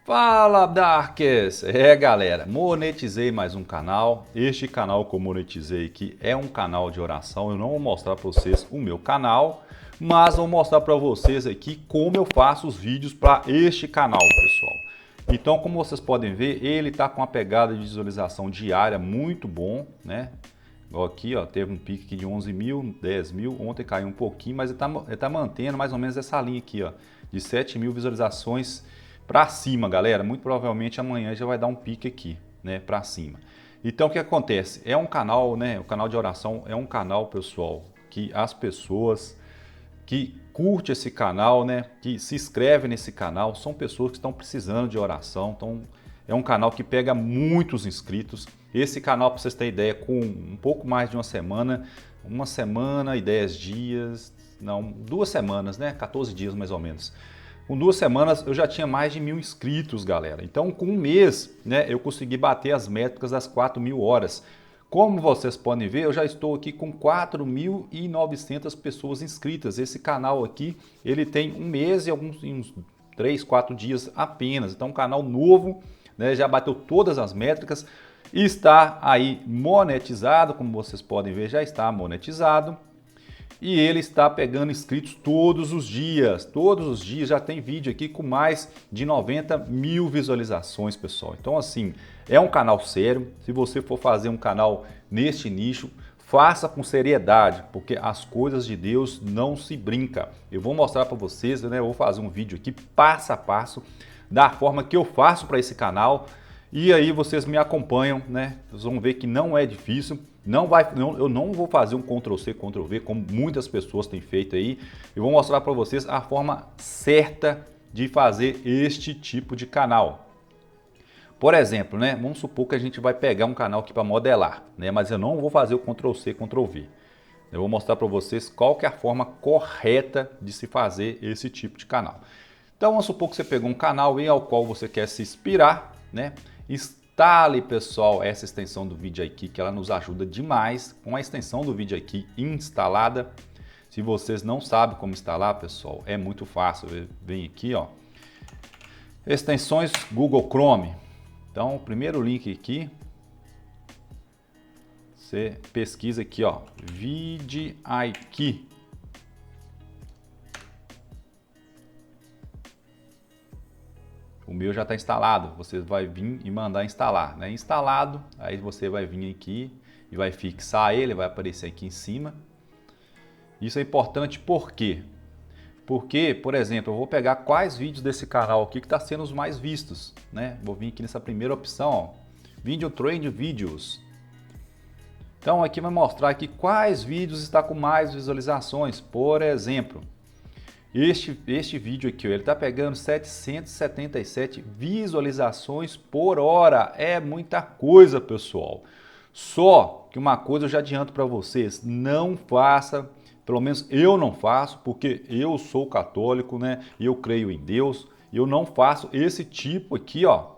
Fala, Darkers! Galera, monetizei mais um canal. Este canal que eu monetizei aqui é um canal de oração. Eu não vou mostrar para vocês o meu canal, mas vou mostrar para vocês aqui como eu faço os vídeos para este canal, pessoal. Então, como vocês podem ver, ele está com uma pegada de visualização diária muito bom, né? Igual aqui, ó, teve um pico aqui de 11 mil, 10 mil, ontem caiu um pouquinho, mas ele tá mantendo mais ou menos essa linha aqui, ó, de 7 mil visualizações para cima, galera. Muito provavelmente amanhã já vai dar um pique aqui, né, para cima. Então o que acontece? É um canal, né, o canal de oração é um canal, pessoal, que as pessoas que curte esse canal, né, que se inscreve nesse canal, são pessoas que estão precisando de oração. Então é um canal que pega muitos inscritos. Esse canal, para vocês terem ideia, com um pouco mais de uma semana e 10 dias, não, 2 semanas, né, 14 dias mais ou menos. Com 2 semanas eu já tinha mais de 1000 inscritos, galera. Então com um mês, né, eu consegui bater as métricas das 4.000 horas. Como vocês podem ver, eu já estou aqui com 4.900 pessoas inscritas. Esse canal aqui, ele tem um mês e uns 3, 4 dias apenas. Então um canal novo, né, já bateu todas as métricas. Está aí monetizado, como vocês podem ver, já está monetizado. E ele está pegando inscritos todos os dias já tem vídeo aqui com mais de 90 mil visualizações, pessoal. Então assim, é um canal sério. Se você for fazer um canal neste nicho, faça com seriedade, porque as coisas de Deus não se brinca. Eu vou mostrar para vocês, né? Eu vou fazer um vídeo aqui passo a passo, da forma que eu faço para esse canal. E aí vocês me acompanham, né? Vocês vão ver que não é difícil. Eu não vou fazer um Ctrl+C, Ctrl+V, como muitas pessoas têm feito aí. Eu vou mostrar para vocês a forma certa de fazer este tipo de canal. Por exemplo, né? Vamos supor que a gente vai pegar um canal aqui para modelar, né? Mas eu não vou fazer o Ctrl+C, Ctrl+V. Eu vou mostrar para vocês qual que é a forma correta de se fazer esse tipo de canal. Então vamos supor que você pegou um canal ao qual você quer se inspirar, né? Instale, pessoal, essa extensão do VidIQ, que ela nos ajuda demais. Com a extensão do VidIQ instalada, se vocês não sabem como instalar, pessoal, é muito fácil. Vem aqui, ó, extensões Google Chrome. Então, o primeiro link aqui, você pesquisa aqui, ó, VidIQ. O meu já está instalado, você vai vir e mandar instalar, né? Instalado, aí você vai vir aqui e vai fixar ele, vai aparecer aqui em cima. Isso é importante por quê? Porque, por exemplo, eu vou pegar quais vídeos desse canal aqui que está sendo os mais vistos, né? Vou vir aqui nessa primeira opção, ó, Video Trend Videos. Então aqui vai mostrar aqui quais vídeos está com mais visualizações, por exemplo. Este vídeo aqui, ele está pegando 777 visualizações por hora. É muita coisa, pessoal. Só que uma coisa eu já adianto para vocês, não faça, pelo menos eu não faço, porque eu sou católico, né? E eu creio em Deus. E eu não faço esse tipo aqui, ó,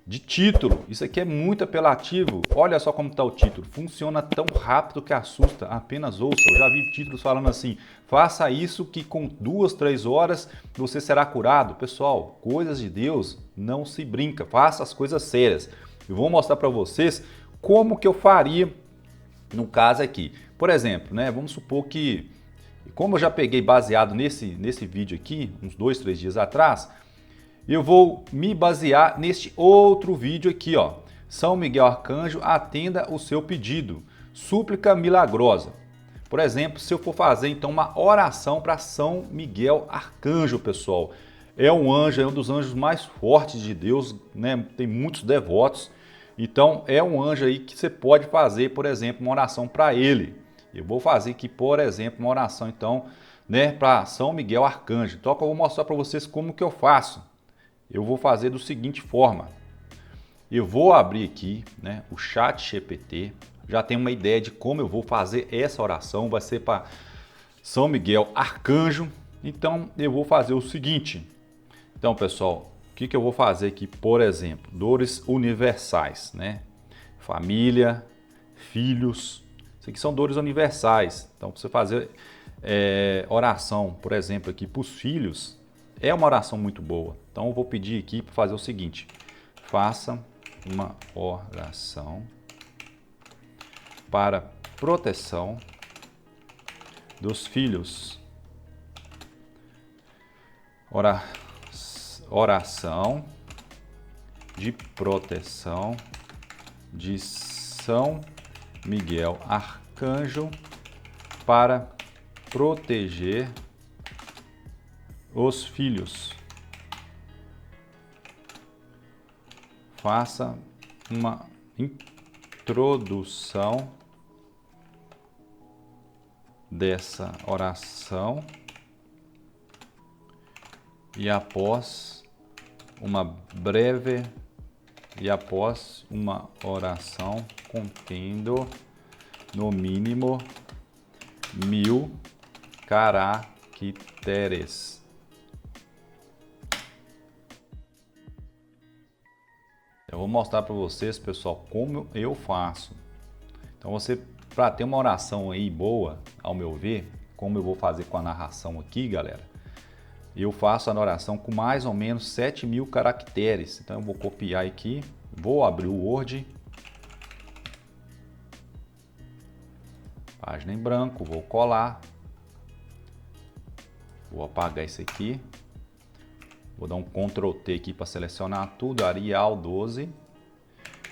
de título. Isso aqui é muito apelativo. Olha só como está o título. Funciona tão rápido que assusta. Apenas ouça. Eu já vi títulos falando assim: faça isso que com 2, 3 horas você será curado. Pessoal, coisas de Deus não se brinca. Faça as coisas sérias. Eu vou mostrar para vocês como que eu faria no caso aqui. Por exemplo, né? Vamos supor que, como eu já peguei baseado nesse vídeo aqui, uns 2, 3 dias atrás, eu vou me basear neste outro vídeo aqui, ó. São Miguel Arcanjo, atenda o seu pedido. Súplica milagrosa. Por exemplo, se eu for fazer então uma oração para São Miguel Arcanjo, pessoal. É um anjo, é um dos anjos mais fortes de Deus, né? Tem muitos devotos. Então é um anjo aí que você pode fazer, por exemplo, uma oração para ele. Eu vou fazer aqui, por exemplo, uma oração então, né, para São Miguel Arcanjo. Então eu vou mostrar para vocês como que eu faço. Eu vou fazer da seguinte forma. Eu vou abrir aqui, né, o ChatGPT. Já tenho uma ideia de como eu vou fazer essa oração. Vai ser para São Miguel Arcanjo. Então eu vou fazer o seguinte. Então, pessoal, o que eu vou fazer aqui, por exemplo? Dores universais, né? Família, filhos. Isso aqui são dores universais. Então, para você fazer oração, por exemplo, aqui para os filhos, é uma oração muito boa. Então eu vou pedir aqui para fazer o seguinte: faça uma oração para proteção dos filhos. Oração de proteção de São Miguel Arcanjo para proteger os filhos. Faça uma introdução dessa oração e após uma oração contendo no mínimo 1000 caracteres. Eu vou mostrar para vocês, pessoal, como eu faço. Então você, para ter uma oração aí boa, ao meu ver, como eu vou fazer com a narração aqui, galera, eu faço a oração com mais ou menos 7.000 caracteres. Então eu vou copiar aqui, vou abrir o Word, página em branco, vou colar, vou apagar isso aqui, vou dar um Ctrl T aqui para selecionar tudo, Arial 12,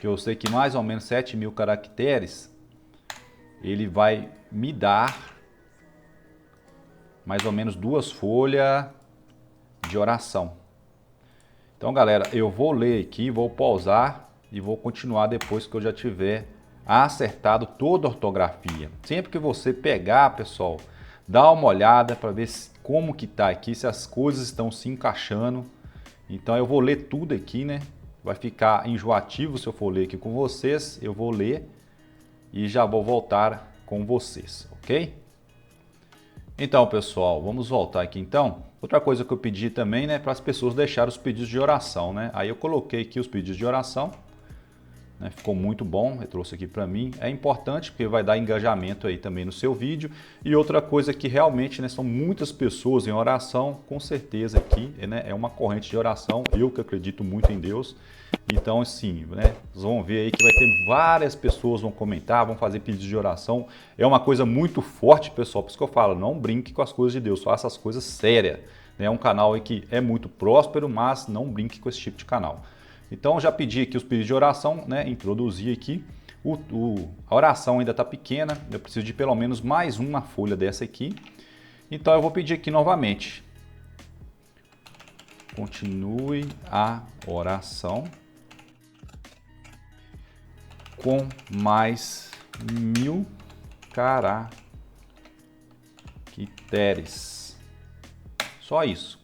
que eu sei que mais ou menos 7.000 caracteres, ele vai me dar mais ou menos 2 folhas de oração. Então, galera, eu vou ler aqui, vou pausar e vou continuar depois que eu já tiver acertado toda a ortografia. Sempre que você pegar, pessoal, dá uma olhada para ver como que tá aqui, se as coisas estão se encaixando. Então eu vou ler tudo aqui, né? Vai ficar enjoativo se eu for ler aqui com vocês. Eu vou ler e já vou voltar com vocês, ok? Então, pessoal, vamos voltar aqui então. Outra coisa que eu pedi também, né, para as pessoas deixarem os pedidos de oração, né? Aí eu coloquei aqui os pedidos de oração, né? Ficou muito bom, eu trouxe aqui para mim. É importante porque vai dar engajamento aí também no seu vídeo. E outra coisa que realmente, né, são muitas pessoas em oração, com certeza aqui, né, é uma corrente de oração. Eu que acredito muito em Deus. Então, assim, né, vocês vão ver aí que vai ter várias pessoas vão comentar, vão fazer pedidos de oração. É uma coisa muito forte, pessoal, por isso que eu falo, não brinque com as coisas de Deus, faça as coisas sérias. É um canal aí que é muito próspero, mas não brinque com esse tipo de canal. Então, eu já pedi aqui os pedidos de oração, né, introduzi aqui. A oração ainda está pequena, eu preciso de pelo menos mais uma folha dessa aqui. Então, eu vou pedir aqui novamente. Continue a oração com mais 1000 caracteres. Só isso.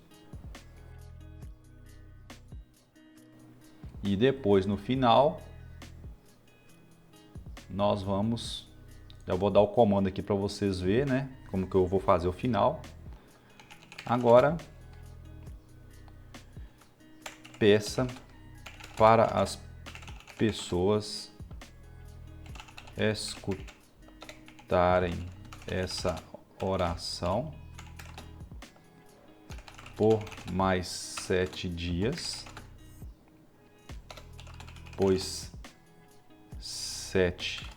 E depois no final nós vamos, já vou dar o comando aqui para vocês verem, né, como que eu vou fazer o final. Agora peça para as pessoas escutarem essa oração por mais 7 dias, pois 7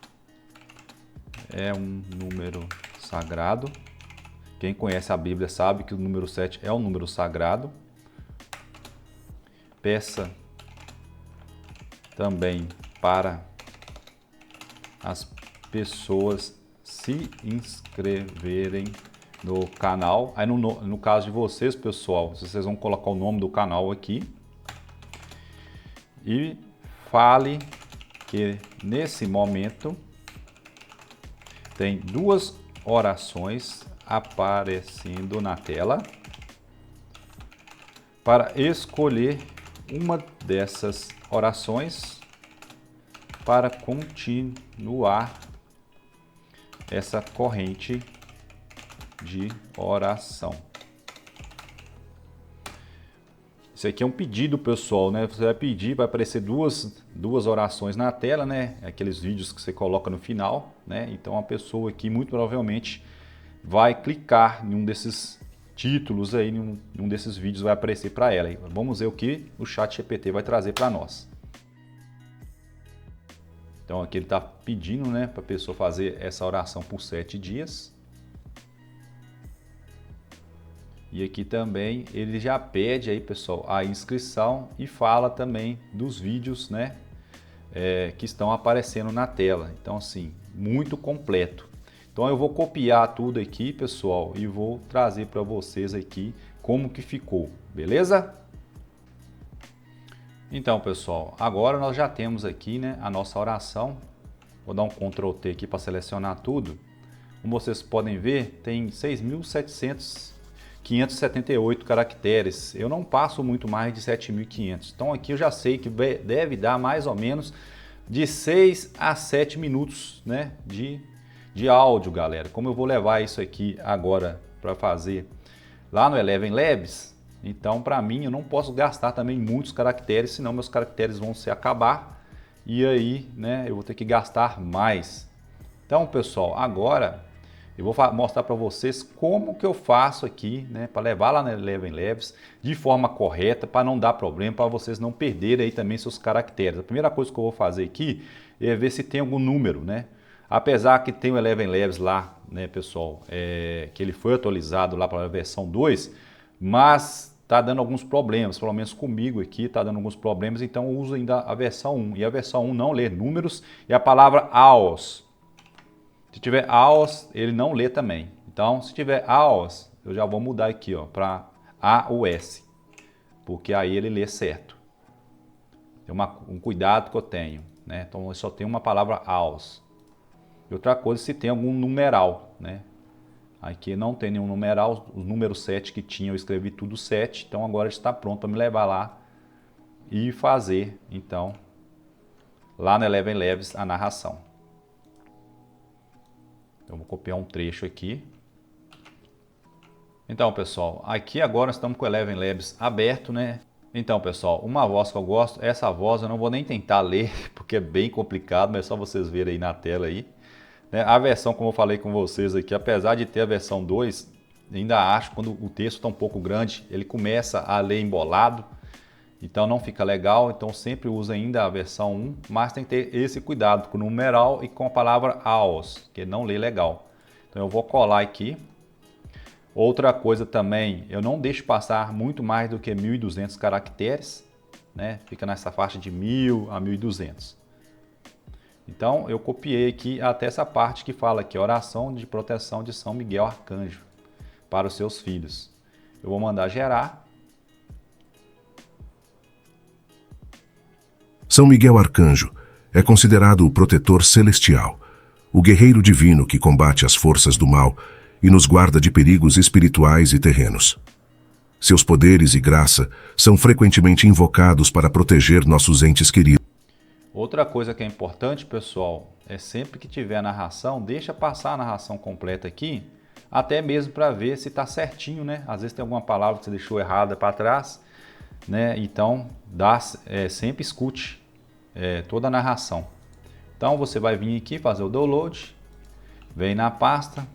é um número sagrado. Quem conhece a Bíblia sabe que o número 7 é um número sagrado. Peça também para as pessoas se inscreverem no canal. Aí no caso de vocês, pessoal, vocês vão colocar o nome do canal aqui e fale que nesse momento tem 2 orações aparecendo na tela para escolher uma dessas orações para continuar essa corrente de oração. Isso aqui é um pedido, pessoal, né? Você vai pedir, vai aparecer duas orações na tela, né? Aqueles vídeos que você coloca no final, né? Então a pessoa aqui muito provavelmente vai clicar em um desses títulos aí, em um desses vídeos vai aparecer para ela. Vamos ver o que o ChatGPT vai trazer para nós. Então aqui ele está pedindo, né, para a pessoa fazer essa oração por 7 dias. E aqui também ele já pede aí, pessoal, a inscrição e fala também dos vídeos, né, que estão aparecendo na tela. Então assim, muito completo. Então eu vou copiar tudo aqui, pessoal, e vou trazer para vocês aqui como que ficou, beleza? Então, pessoal, agora nós já temos aqui, né, a nossa oração. Vou dar um Ctrl T aqui para selecionar tudo. Como vocês podem ver, tem 6.578 caracteres. Eu não passo muito mais de 7.500. Então aqui eu já sei que deve dar mais ou menos de 6 a 7 minutos, né, de áudio, galera. Como eu vou levar isso aqui agora para fazer lá no Eleven Labs, então para mim eu não posso gastar também muitos caracteres, senão meus caracteres vão se acabar e aí, né, eu vou ter que gastar mais. Então, pessoal, agora eu vou mostrar para vocês como que eu faço aqui, né, para levar lá no Eleven Labs de forma correta, para não dar problema, para vocês não perderem aí também seus caracteres. A primeira coisa que eu vou fazer aqui é ver se tem algum número, né? Apesar que tem o Eleven Labs lá, né, pessoal, que ele foi atualizado lá para a versão 2, mas está dando alguns problemas, pelo menos comigo aqui está dando alguns problemas, então eu uso ainda a versão 1. E a versão 1 não lê números e a palavra AOS. Se tiver AOS, ele não lê também. Então, se tiver AOS, eu já vou mudar aqui para AOS, porque aí ele lê certo. É um cuidado que eu tenho, né? Então, eu só tenho uma palavra AOS. E outra coisa, se tem algum numeral, né? Aqui não tem nenhum numeral, o número 7 que tinha, eu escrevi tudo 7, então agora está pronto para me levar lá e fazer, então, lá no Eleven Labs a narração. Então, vou copiar um trecho aqui. Então, pessoal, aqui agora estamos com o Eleven Labs aberto, né? Então, pessoal, uma voz que eu gosto, essa voz eu não vou nem tentar ler, porque é bem complicado, mas é só vocês verem aí na tela aí. A versão, como eu falei com vocês aqui, apesar de ter a versão 2, ainda acho que quando o texto está um pouco grande, ele começa a ler embolado, então não fica legal, então sempre uso ainda a versão 1, mas tem que ter esse cuidado com o numeral e com a palavra AOS, que não lê legal. Então eu vou colar aqui. Outra coisa também, eu não deixo passar muito mais do que 1.200 caracteres, né? Fica nessa faixa de 1.000 a 1.200. Então, eu copiei aqui até essa parte que fala aqui, oração de proteção de São Miguel Arcanjo para os seus filhos. Eu vou mandar gerar. São Miguel Arcanjo é considerado o protetor celestial, o guerreiro divino que combate as forças do mal e nos guarda de perigos espirituais e terrenos. Seus poderes e graça são frequentemente invocados para proteger nossos entes queridos. Outra coisa que é importante, pessoal, é sempre que tiver a narração, deixa passar a narração completa aqui, até mesmo para ver se está certinho, né? Às vezes tem alguma palavra que você deixou errada para trás, né? Então, sempre escute toda a narração. Então, você vai vir aqui fazer o download, vem na pasta,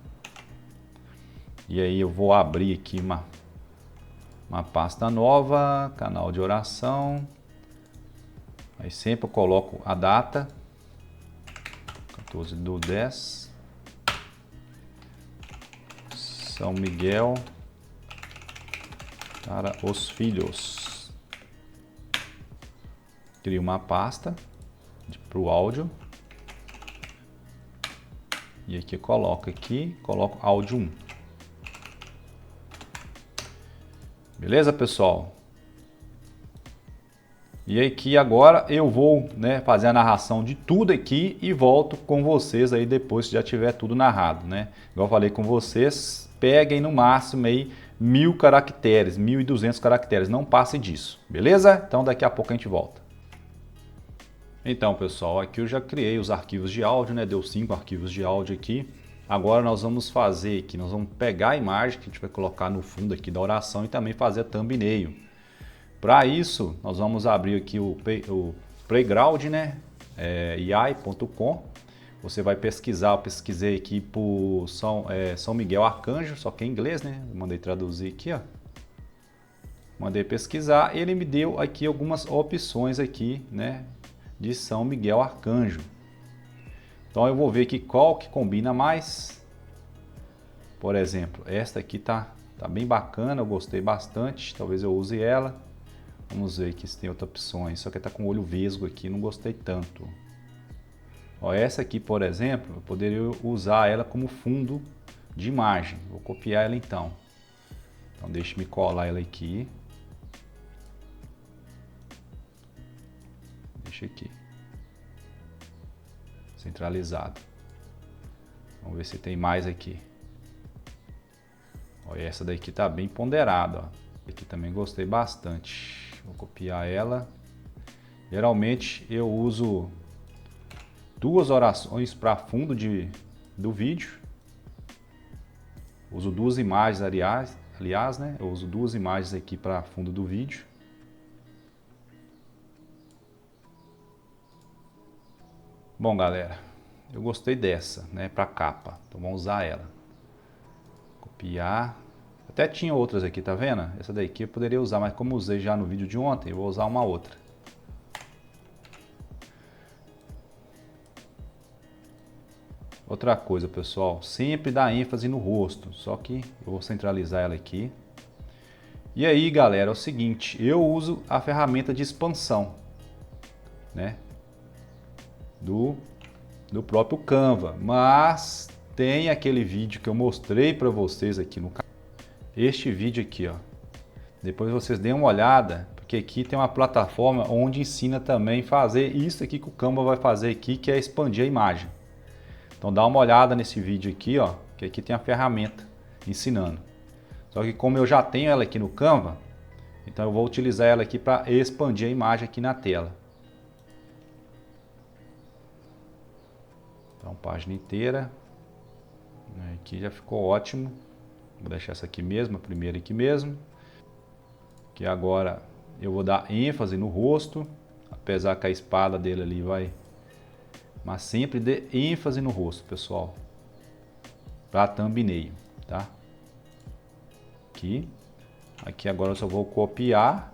e aí eu vou abrir aqui uma pasta nova, canal de oração. Aí sempre eu coloco a data, 14/10, São Miguel para os filhos. Crio uma pasta para o áudio. E aqui coloco áudio 1. Beleza, pessoal? E aqui agora eu vou, né, fazer a narração de tudo aqui e volto com vocês aí depois que já tiver tudo narrado, né? Igual eu falei com vocês, peguem no máximo aí 1.000 caracteres, 1.200 caracteres, não passe disso, beleza? Então daqui a pouco a gente volta. Então, pessoal, aqui eu já criei os arquivos de áudio, né? Deu 5 arquivos de áudio aqui. Agora nós vamos fazer aqui, nós vamos pegar a imagem que a gente vai colocar no fundo aqui da oração e também fazer a thumbnail. Para isso, nós vamos abrir aqui o Playground, né? AI.com. você vai pesquisar. Eu pesquisei aqui por São Miguel Arcanjo, só que em inglês, né? Eu mandei traduzir aqui, ó. Mandei pesquisar, ele me deu aqui algumas opções aqui, né, de São Miguel Arcanjo. Então eu vou ver aqui qual que combina mais. Por exemplo, esta aqui tá bem bacana, eu gostei bastante, talvez eu use ela. Vamos ver aqui se tem outras opções, só que tá com olho vesgo aqui, não gostei tanto. Ó, essa aqui, por exemplo, eu poderia usar ela como fundo de imagem. Vou copiar ela então. Então deixa-me colar ela aqui. Deixa aqui. Centralizado. Vamos ver se tem mais aqui. Olha, essa daqui tá bem ponderada, ó. Aqui também gostei bastante. Vou copiar ela. Geralmente eu uso 2 orações para fundo do vídeo. Uso 2 imagens, aliás, né? Eu uso 2 imagens aqui para fundo do vídeo. Bom, galera, eu gostei dessa, né, para capa. Então vamos usar ela. Copiar. Até tinha outras aqui, tá vendo? Essa daqui eu poderia usar, mas como usei já no vídeo de ontem, eu vou usar uma outra. Outra coisa, pessoal, sempre dá ênfase no rosto, só que eu vou centralizar ela aqui. E aí, galera, é o seguinte, eu uso a ferramenta de expansão, né, do próprio Canva, mas tem aquele vídeo que eu mostrei para vocês aqui no canal. Este vídeo aqui, ó. Depois vocês deem uma olhada, porque aqui tem uma plataforma onde ensina também a fazer isso aqui que o Canva vai fazer aqui, que é expandir a imagem. Então dá uma olhada nesse vídeo aqui, ó, que aqui tem a ferramenta ensinando. Só que como eu já tenho ela aqui no Canva, então eu vou utilizar ela aqui para expandir a imagem aqui na tela. Então página inteira. Aqui já ficou ótimo. Vou deixar essa aqui mesmo, a primeira aqui mesmo. Que agora eu vou dar ênfase no rosto, apesar que a espada dele ali vai... Mas sempre dê ênfase no rosto, pessoal. Para thumbnail, tá? Aqui. Aqui agora eu só vou copiar.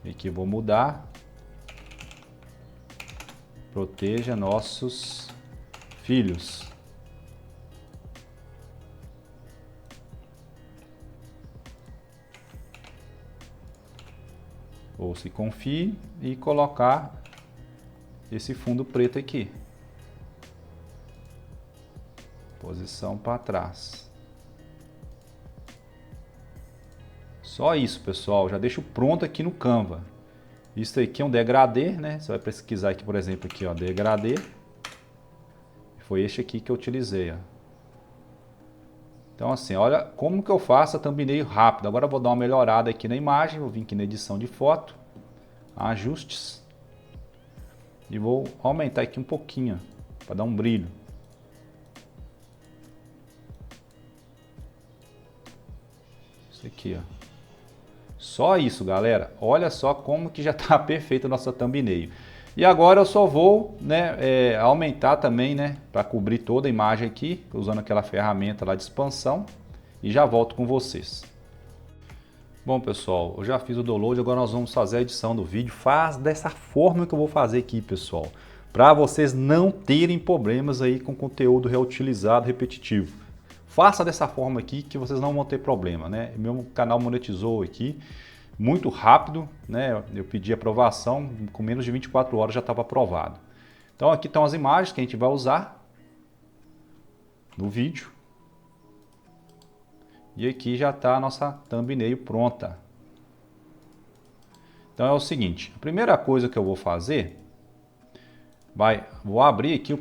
Aqui eu vou mudar. Proteja nossos filhos. Ou se confie e colocar esse fundo preto aqui. Posição para trás. Só isso, pessoal. Já deixo pronto aqui no Canva. Isso aqui é um degradê, né? Você vai pesquisar aqui, por exemplo, aqui, ó, degradê. Foi este aqui que eu utilizei, ó. Então assim, olha como que eu faço a thumbnail rápido. Agora eu vou dar uma melhorada aqui na imagem, vou vir aqui na edição de foto, ajustes, e vou aumentar aqui um pouquinho, para dar um brilho. Isso aqui, ó. Só isso, galera. Olha só como que já está perfeita a nossa thumbnail. E agora eu só vou, né, aumentar também, né, para cobrir toda a imagem aqui, usando aquela ferramenta lá de expansão, e já volto com vocês. Bom, pessoal, eu já fiz o download, agora nós vamos fazer a edição do vídeo. Faz dessa forma que eu vou fazer aqui, pessoal, para vocês não terem problemas aí com conteúdo reutilizado, repetitivo. Faça dessa forma aqui que vocês não vão ter problema, né? Meu canal monetizou aqui muito rápido, né? Eu pedi aprovação, com menos de 24 horas já estava aprovado. Então aqui estão as imagens que a gente vai usar no vídeo. E aqui já está a nossa thumbnail pronta. Então é o seguinte, a primeira coisa que eu vou fazer, vou abrir aqui o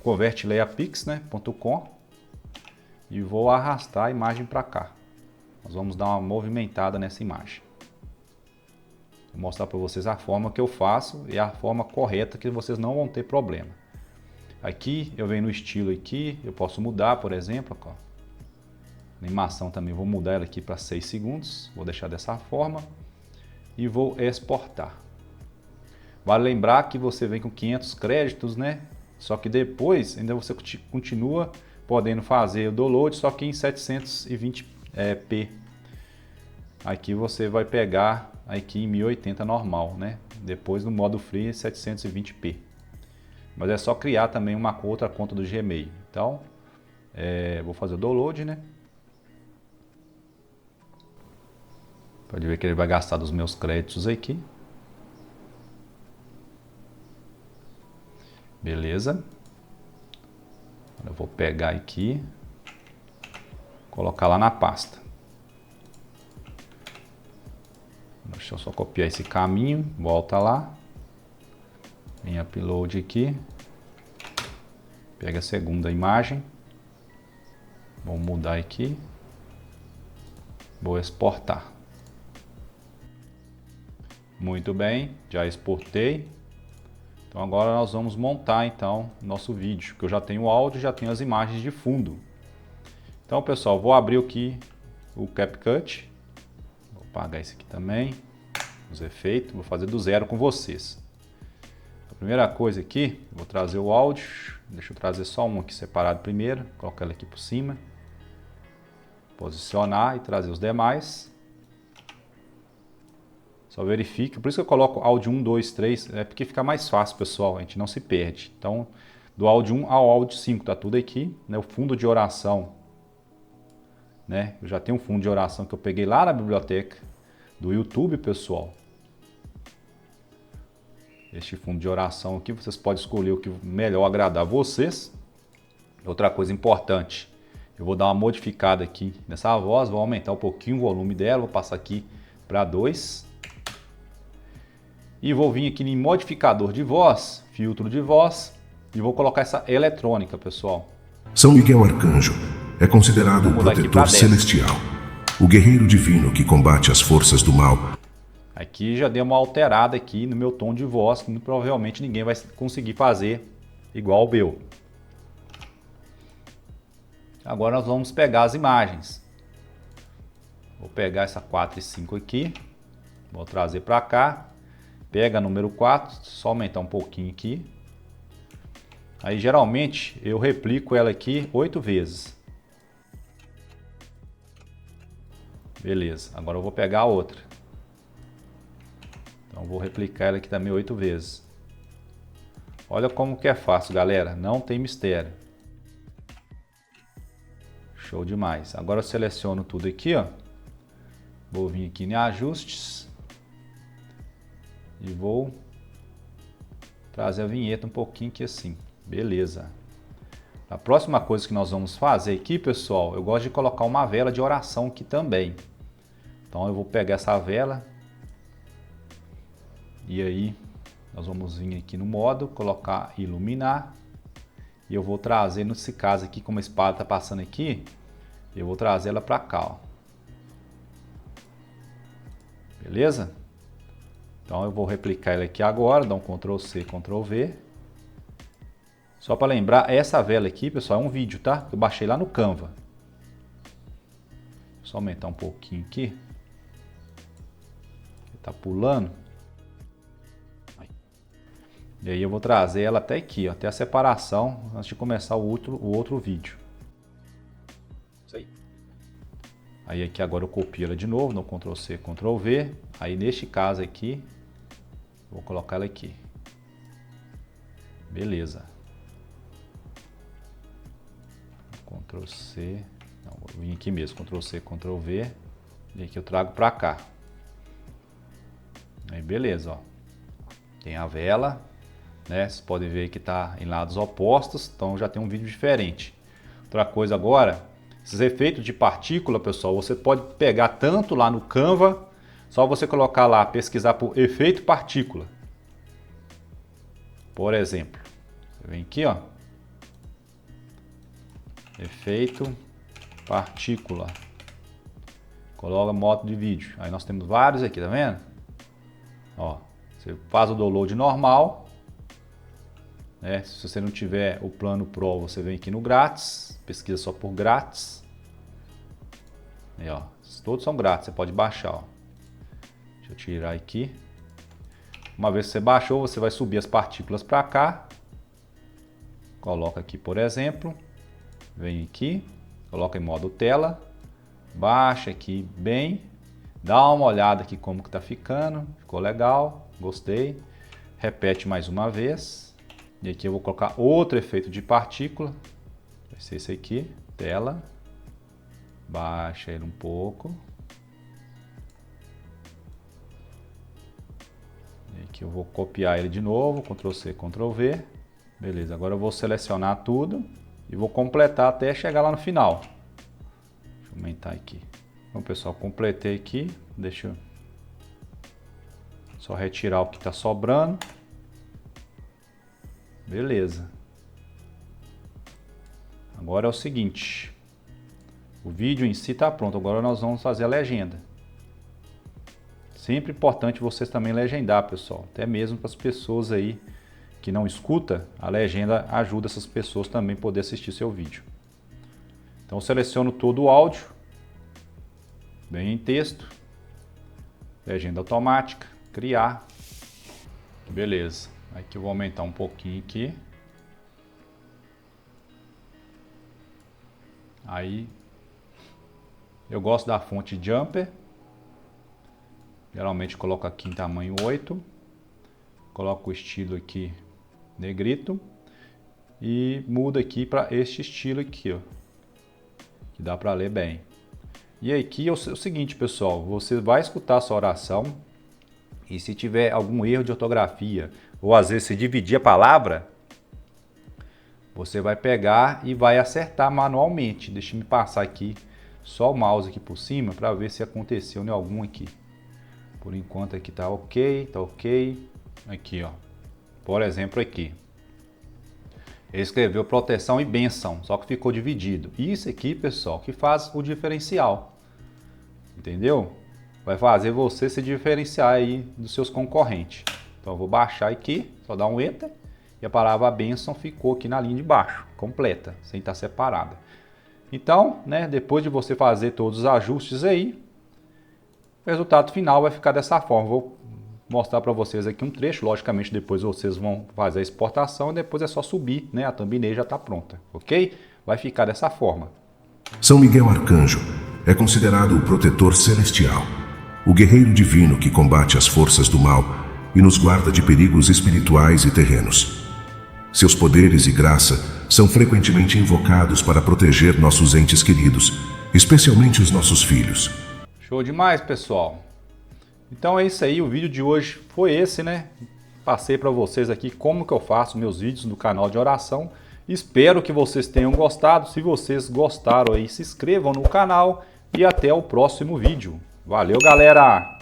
convertlayapix, né, .com, e vou arrastar a imagem para cá. Nós vamos dar uma movimentada nessa imagem. Vou mostrar para vocês a forma que eu faço e a forma correta que vocês não vão ter problema. Aqui eu venho no estilo aqui, eu posso mudar, por exemplo, ó. Animação também, vou mudar ela aqui para 6 segundos, vou deixar dessa forma e vou exportar. Vale lembrar que você vem com 500 créditos, né? Só que depois ainda você continua podendo fazer o download, só que em 720p. Aqui você vai pegar aqui em 1080 normal, né? Depois no modo free 720p. Mas é só criar também uma outra conta do Gmail. Então, vou fazer o download, né? Pode ver que ele vai gastar dos meus créditos aqui. Beleza. Eu vou pegar aqui, colocar lá na pasta. Deixa eu só copiar esse caminho, volta lá. Em upload aqui. Pega a segunda imagem. Vou mudar aqui. Vou exportar. Muito bem, já exportei. Então agora nós vamos montar então nosso vídeo, que eu já tenho o áudio, já tenho as imagens de fundo. Então pessoal, vou abrir aqui o CapCut. Vou apagar esse aqui também, os efeitos, vou fazer do zero com vocês. A primeira coisa aqui, vou trazer o áudio, deixa eu trazer só um aqui separado primeiro, colocar ele aqui por cima. Posicionar e trazer os demais. Só verifique, por isso que eu coloco áudio 1, 2, 3, é porque fica mais fácil, pessoal, a gente não se perde. Então, do áudio 1 ao áudio 5, tá tudo aqui, né? O fundo de oração, né? Eu já tenho um fundo de oração que eu peguei lá na biblioteca do YouTube, pessoal. Este fundo de oração aqui, vocês podem escolher o que melhor agradar a vocês. Outra coisa importante, eu vou dar uma modificada aqui nessa voz, vou aumentar um pouquinho o volume dela, vou passar aqui para 2. E vou vir aqui em modificador de voz, filtro de voz, e vou colocar essa eletrônica, pessoal. São Miguel Arcanjo é considerado o protetor celestial, o guerreiro divino que combate as forças do mal. Aqui já deu uma alterada aqui no meu tom de voz, que muito provavelmente ninguém vai conseguir fazer igual o meu. Agora nós vamos pegar as imagens. Vou pegar essa 4 e 5 aqui, vou trazer para cá. Pega a número 4, só aumentar um pouquinho aqui. Aí geralmente eu replico ela aqui 8 vezes. Beleza, agora eu vou pegar a outra. Então vou replicar ela aqui também 8 vezes. Olha como que é fácil, galera, não tem mistério. Show demais. Agora eu seleciono tudo aqui, ó. Vou vir aqui em ajustes. E vou trazer a vinheta um pouquinho aqui assim. Beleza. A próxima coisa que nós vamos fazer aqui, pessoal, eu gosto de colocar uma vela de oração aqui também. Então eu vou pegar essa vela. E aí nós vamos vir aqui no modo, colocar iluminar. E eu vou trazer, nesse caso aqui, como a espada está passando aqui, eu vou trazer ela para cá, ó. Beleza? Então eu vou replicar ele aqui agora, dar um Ctrl C, Ctrl V. Só para lembrar, essa vela aqui, pessoal, é um vídeo, tá? Eu baixei lá no Canva. Só aumentar um pouquinho aqui. Tá pulando. E aí eu vou trazer ela até aqui, ó, até a separação, antes de começar o outro vídeo. Isso aí. Aí aqui agora eu copio ela de novo, no Ctrl C, Ctrl V. Aí neste caso aqui, vou colocar ela aqui. Beleza. Ctrl C, não, vou vir aqui mesmo, Ctrl C, Ctrl V. E aqui eu trago para cá. Aí beleza, ó. Tem a vela, né? Vocês podem ver que está em lados opostos, então já tem um vídeo diferente. Outra coisa agora, esses efeitos de partícula, pessoal, você pode pegar tanto lá no Canva, só você colocar lá, pesquisar por efeito partícula. Por exemplo, você vem aqui, ó, efeito partícula, coloca modo de vídeo. Aí nós temos vários aqui, tá vendo? Ó, você faz o download normal, né? Se você não tiver o plano Pro, você vem aqui no grátis, pesquisa só por grátis. Aí, ó, todos são grátis, você pode baixar, ó. Deixa eu tirar aqui. Uma vez que você baixou, você vai subir as partículas para cá. Coloca aqui, por exemplo. Vem aqui, coloca em modo tela. Baixa aqui bem. Dá uma olhada aqui como que tá ficando. Ficou legal, gostei. Repete mais uma vez. E aqui eu vou colocar outro efeito de partícula. Vai ser esse aqui, tela. Baixa ele um pouco. E aqui eu vou copiar ele de novo, Ctrl C, Ctrl V. Beleza, agora eu vou selecionar tudo e vou completar até chegar lá no final. Deixa eu aumentar aqui. Bom, pessoal, completei aqui. Deixa eu só retirar o que está sobrando. Beleza. Agora é o seguinte. O vídeo em si está pronto. Agora nós vamos fazer a legenda. Sempre importante vocês também legendar, pessoal. Até mesmo para as pessoas aí que não escutam, a legenda ajuda essas pessoas também a poder assistir seu vídeo. Então eu seleciono todo o áudio. Vem em texto. Legenda automática. Criar. Beleza. Aqui eu vou aumentar um pouquinho aqui. Aí eu gosto da fonte Jumper. Geralmente coloco aqui em tamanho 8. Coloco o estilo aqui negrito. E mudo aqui para este estilo aqui, ó. Que dá para ler bem. E aqui é o seguinte, pessoal. Você vai escutar a sua oração. E se tiver algum erro de ortografia, ou às vezes se dividir a palavra, você vai pegar e vai acertar manualmente. Deixa eu passar aqui só o mouse aqui por cima para ver se aconteceu em algum aqui. Por enquanto aqui tá ok, tá ok. Aqui, ó. Por exemplo, aqui. Ele escreveu proteção e bênção, só que ficou dividido. Isso aqui, pessoal, que faz o diferencial. Entendeu? Vai fazer você se diferenciar aí dos seus concorrentes. Então eu vou baixar aqui, só dar um Enter. E a palavra bênção ficou aqui na linha de baixo, completa, sem estar separada. Então, né, depois de você fazer todos os ajustes aí, o resultado final vai ficar dessa forma. Vou mostrar para vocês aqui um trecho. Logicamente, depois vocês vão fazer a exportação e depois é só subir, né? A thumbnail já está pronta, ok? Vai ficar dessa forma. São Miguel Arcanjo é considerado o protetor celestial, o guerreiro divino que combate as forças do mal e nos guarda de perigos espirituais e terrenos. Seus poderes e graça são frequentemente invocados para proteger nossos entes queridos, especialmente os nossos filhos. Show demais, pessoal. Então é isso aí, o vídeo de hoje foi esse, né? Passei para vocês aqui como que eu faço meus vídeos no canal de oração. Espero que vocês tenham gostado. Se vocês gostaram aí, se inscrevam no canal e até o próximo vídeo. Valeu, galera!